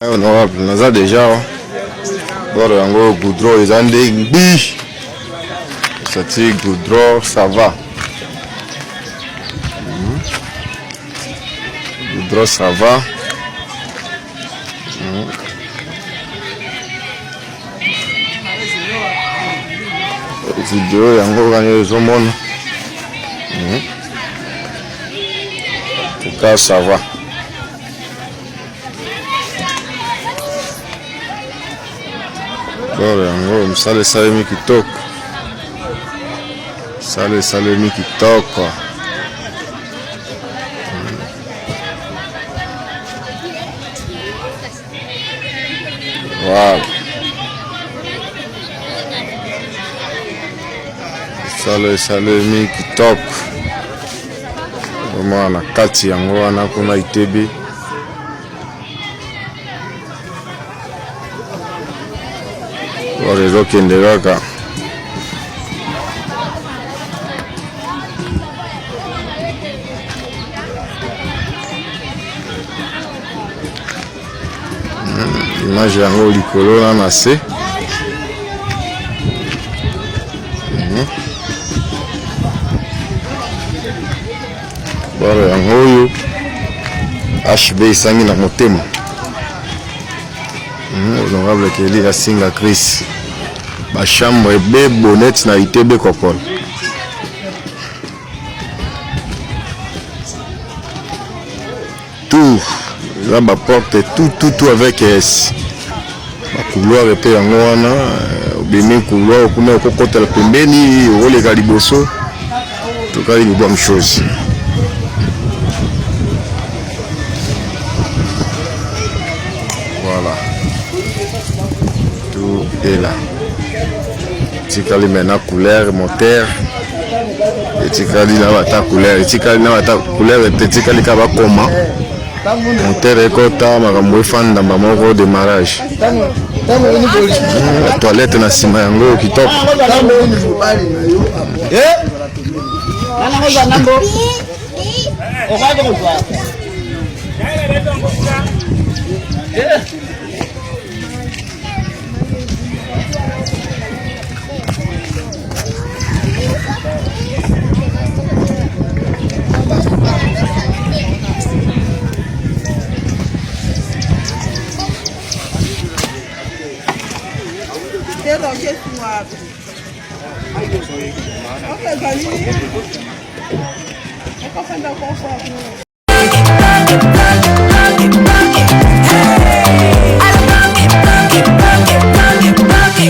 Honorable, nous avons déjà un goudron, ils ont des biches. C'est goudron, ça va. Goudron, ça va. Vidéo, il y a encore gagné les hommes. En tout cas, ça va. Msale salemi kitoko. Sale salemi kitoko. Voilà. Sale salemi kitoko. Vraiment na kati yango wana kuna Itebe. Wale kende kaka image yango likolo na nase wale yango oyo HB isangi na motema. Honorable Kelly asinga Chris ba chambre be bonnet na Itebe kokol. Tout là ba porte tout avec S. Ba couloir pe yango wana obimi couloir kuna kokotela pembeni ole ka liboso. To ka ni bonne chose. Voilà. Tout est là. Tikali maintenant couleur moteur. Et tikali na bata couleur. Et tikali na bata couleur et tikali ka ba koma. Moteur ekota makambo efanda moko démarrage. La toilette na sima yango kitoko.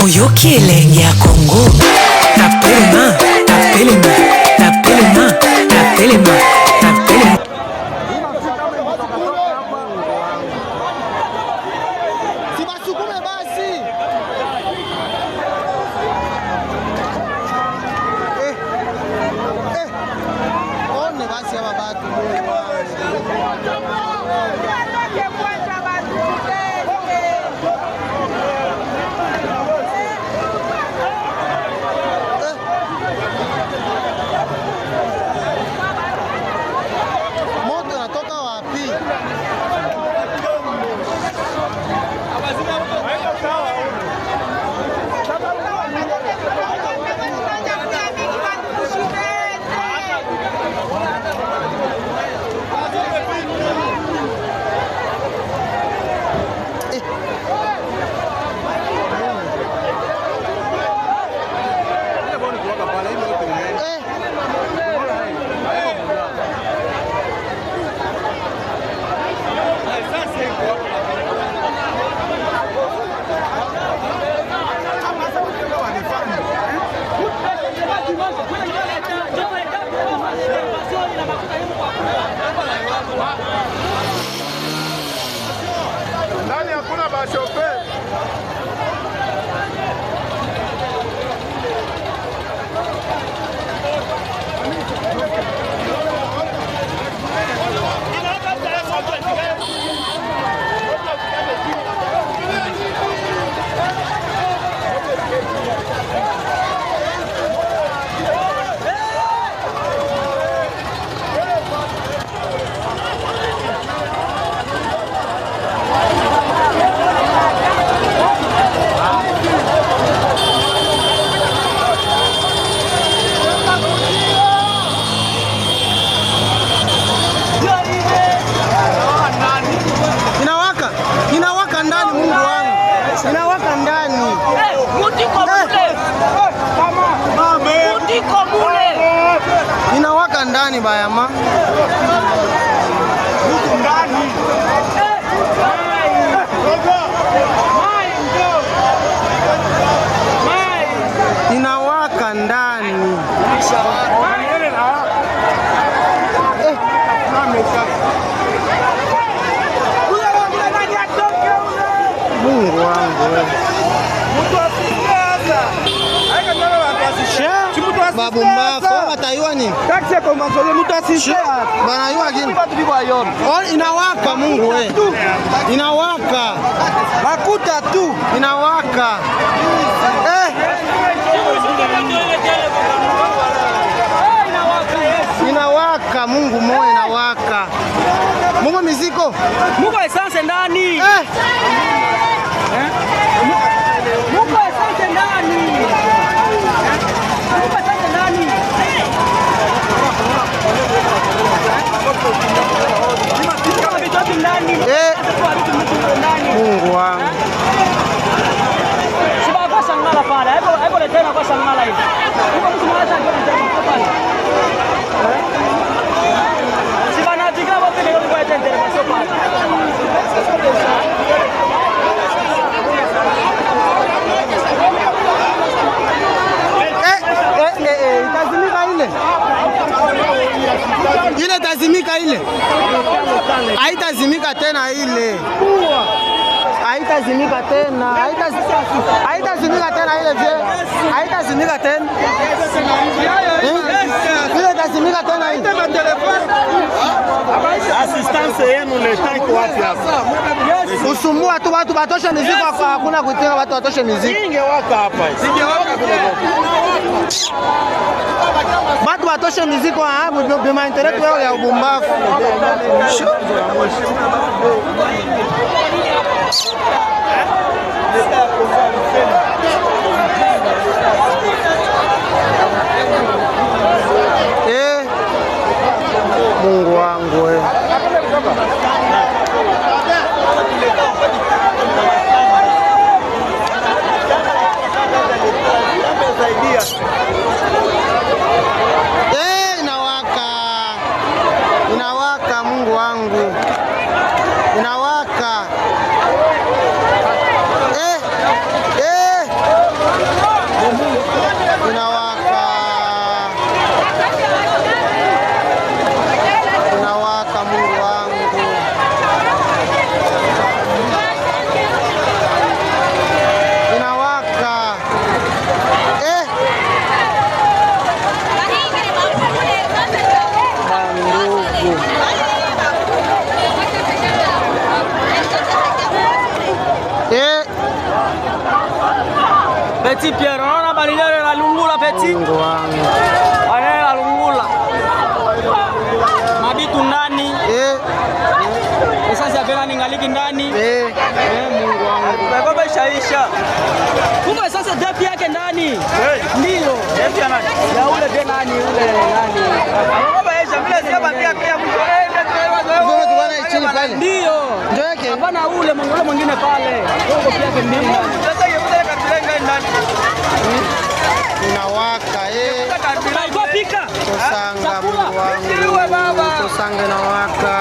Oyoki elenge ya Congo. Tapelema, tapelema, tapelema, tapelema, tapelema. Ndani hakuna bashofe. Inawaka ndani bayama. Inawaka ndani. Mungu wangu. Babu mbako wataiwa nini? Taxi kwa masole mtu asishe. Banaiwa gini? Inawaka Mungu we. Inawaka. Makuta tu inawaka. Inawaka Mungu moyo inawaka. Mungu miziko. Mungu essence ndani. Mungu essence ndani. Mungu wangu. Siba kwa sangala pale. Hapo tena kwa sangala hivi. Huko mtu mmoja anataka pale. Siba na tika wote leo kwa tendele kwa pale. Itazimika ile. Ile itazimika ile. Haitazimika tena ile. Haitazimika tena. Haitazimika tena ile je. Haitazimika tena. Ile itazimika tena ile. Assistance yenu leta iko wapi hapa? Usumbua tu watu batoshe muziki kwa hakuna kutenga watu watoshe muziki. Ingewaka hapa. Ingewaka Batu batoshe muziki kwa bima internet wao ya ubumbafu. Mungu wangu we. Inawaka. Inawaka Mungu wangu. Inawaka. Inawaka. Inawaka Mungu wangu. Inawaka. Petit Pierre, on a balayé la lungula petit. Mungu wangu. Balayé la lungula. Mabitu ndani. Sasa yapena ningaliki ndani. Mungu wangu. Baba ishaisha. Kumbe sasa depi yake ndani. Ndio. Depi ya nani? Ya ule de nani ule nani. Baba isha vile sio pia pia mwisho. Ndio tuwana chini pale. Ndio. Ndio yake. Hapana ule mwingine pale. Ndio pia yake ndio. Sasa yule kabilenga ndani. Inawaka Kwa pika. Tosanga Mungu wangu. Tosanga inawaka.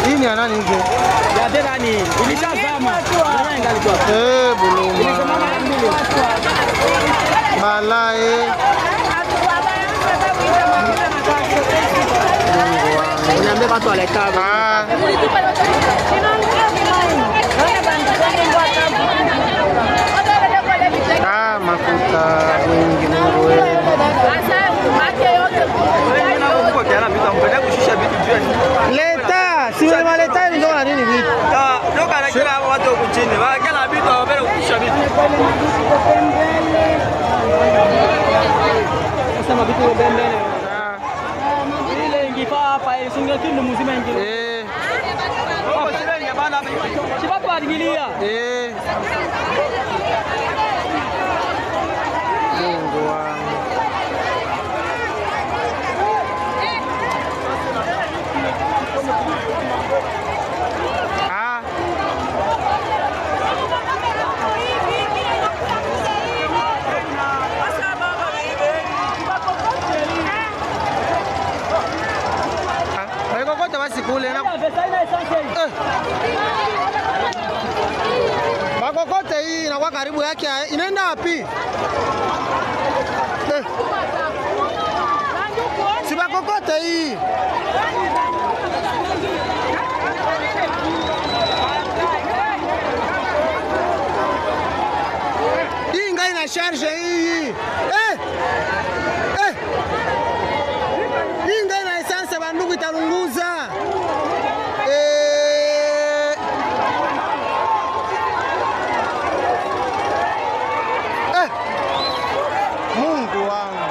Hii ni nani hivi? Ya de nani? Ilishazama. Buluma. Balae. Niambie watu waleka. Makuta wengi Mungu wewe. Leta, si wewe maleta ndio na nini vipi? Ndio kana kila watu huko chini. Wakala vitu wabele kushusha vitu. Sema vitu mbele. Ile ingifaa hapa ile singe kindu mzima ingine. Hapo sile ni bana hapa. Chibapo adigilia. Mungu wangu. Bakokota basi kule na Bakokota hii inakuwa karibu yake, inaenda wapi? Si Bakokota hii. Hii ngai na charge hii. Hii ngai na essence bandugu italunguza. Mungu wangu.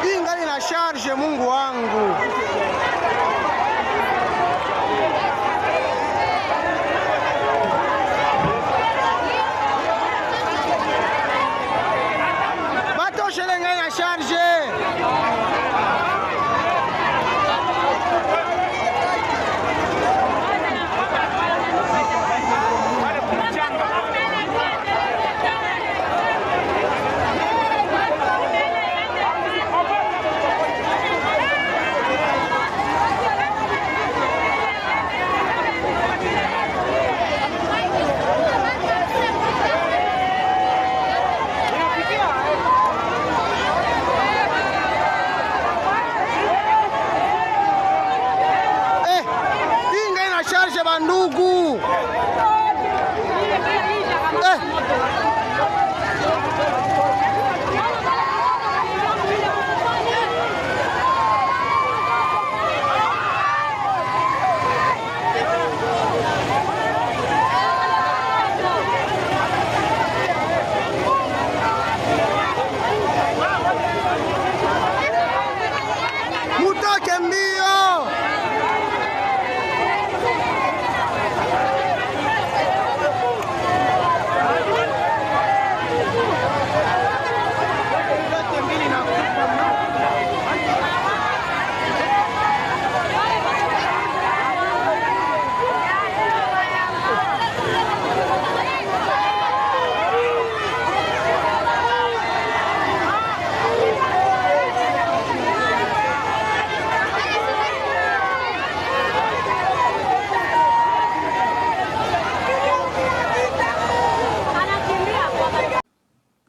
Hii ngai na charge Mungu wangu. Batoshe ngai na charge. Charge bandugu. Mutoke mbio.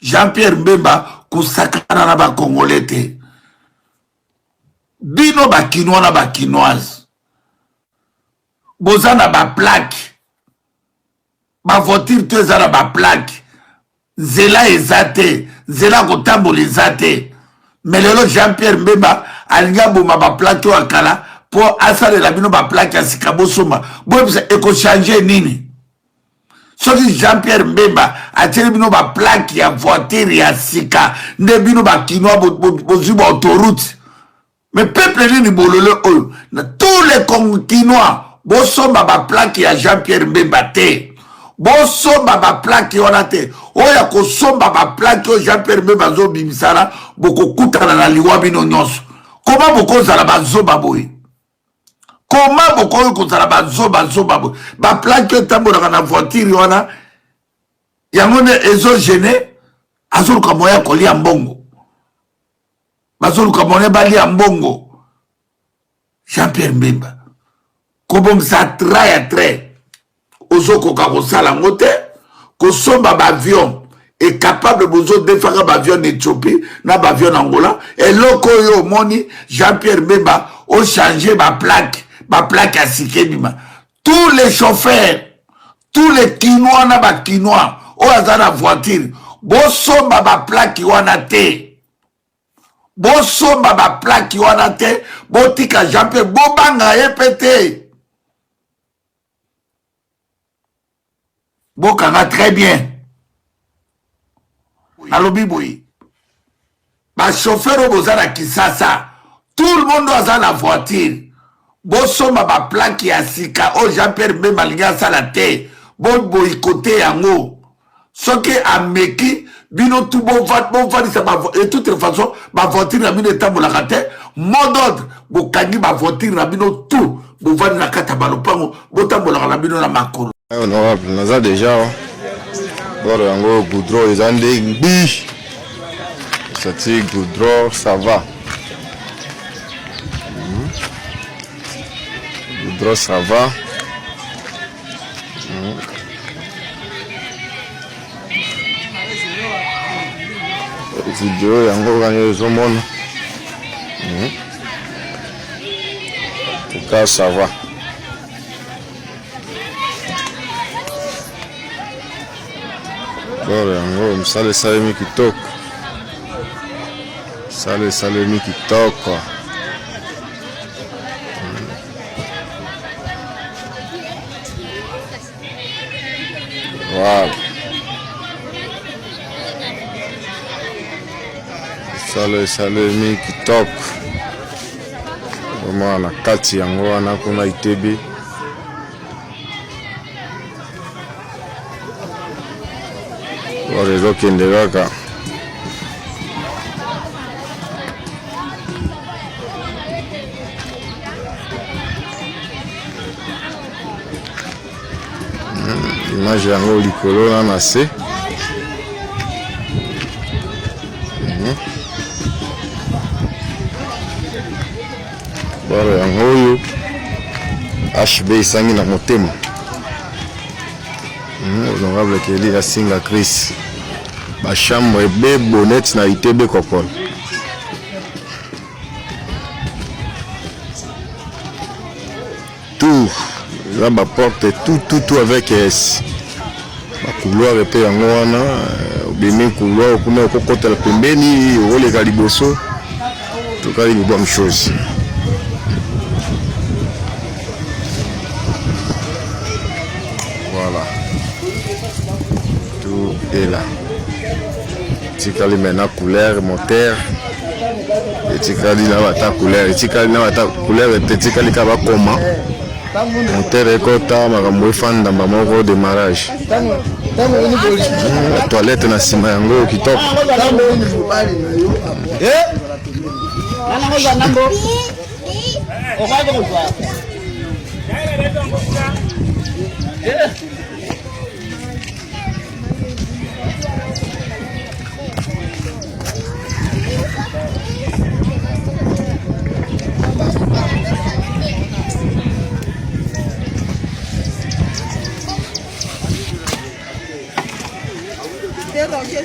Jean-Pierre Mbemba kusakana na ba Congolais te. Bino ba Kinois na ba Kinoise. Boza na ba plaque. Ba voiture te za na ba plaque. Zela ezate, zela kotambola ezate. Mais lelo Jean-Pierre Mbemba alinga boma ba plaque wa kala po asalela bino ba plaque ya sika bosoma. Bo eko changer nini? Soki Jean-Pierre Mbemba ateli bino ba plaque ya voiture ya sika nde bino ba Kinois bozwi ba autoroute. Mais peuple nini bolole oyo na tous les Kinois bosomba ba plaque ya Jean-Pierre Mbemba te. Bosomba ba plaque wana te. Oya kosomba ba plaque o Jean-Pierre Mbemba zo bimisana boko kutana na liwa bino nyonso. Comment boko zala ba zoba boy? Comment boko kozala ba zoba boy? Ba plaque tambola na voiture wana yangone ezo gêné azoluka moya kolia mbongo. Bazoluka moya balia mbongo. Jean-Pierre Mbemba kobomisa traya tre ozoko kakosala ngote kosomba ba avion est capable de défendre ba avion Éthiopie na ba avion Angola et loko yo moni Jean-Pierre Mbemba o changer ba plaque à Sikebima. Tous les chauffeurs, tous les Kinois na ba Kinois o azana voiture bosomba ba plaque wana te. Bosomba ba plaque wana te botika Jean-Pierre bobanga epete. Bokanga très bien. Alobi boy. Ba chauffeur au bozana Kisasa. Tout le monde a la voiture. Bosoma ba plaque ya sika o Jean-Pierre Mbemba linga sala te. Bo boycotté yango. Soke ameki bino tout bon va ça ba et de toute façon ba voiture na bino tambola kate. Mot d'ordre bo kangi ba voiture na bino tout. Bo va na kata balopango bo tambola na bino na makolo. Honorable, nous avons déjà un goudron, ils ont des biches. Ce goudron, ça va. Goudron ça va. Vidéo yango gagné zomona. En tout cas ça va. Bora yango msale salemi kitoko. Sale salemi kitoko. Wow. Salemi kitoko. Vraiment na kati yango wana kuna Itebe. Ore zokende kaka. Image yango likolo na se. Bora yango oyo HB isangi na motema. Honorable Kelly Asinga Chris. Ba chambre ebe bonnet na Itebe kokol. Tout là ba porte tout avec S. Ba couloir epé yango wana obimi couloir kuna kokotela pembeni oleka liboso. To kali ni bonne chose. Voilà. Tout est là. Tikali maintenant couleur moteur. Et tikali na bata couleur. Tikali na bata couleur et tikali ka ba koma. Moteur ekota makambo efanda moko démarrage. La toilette na sima yango kitoko. Okay,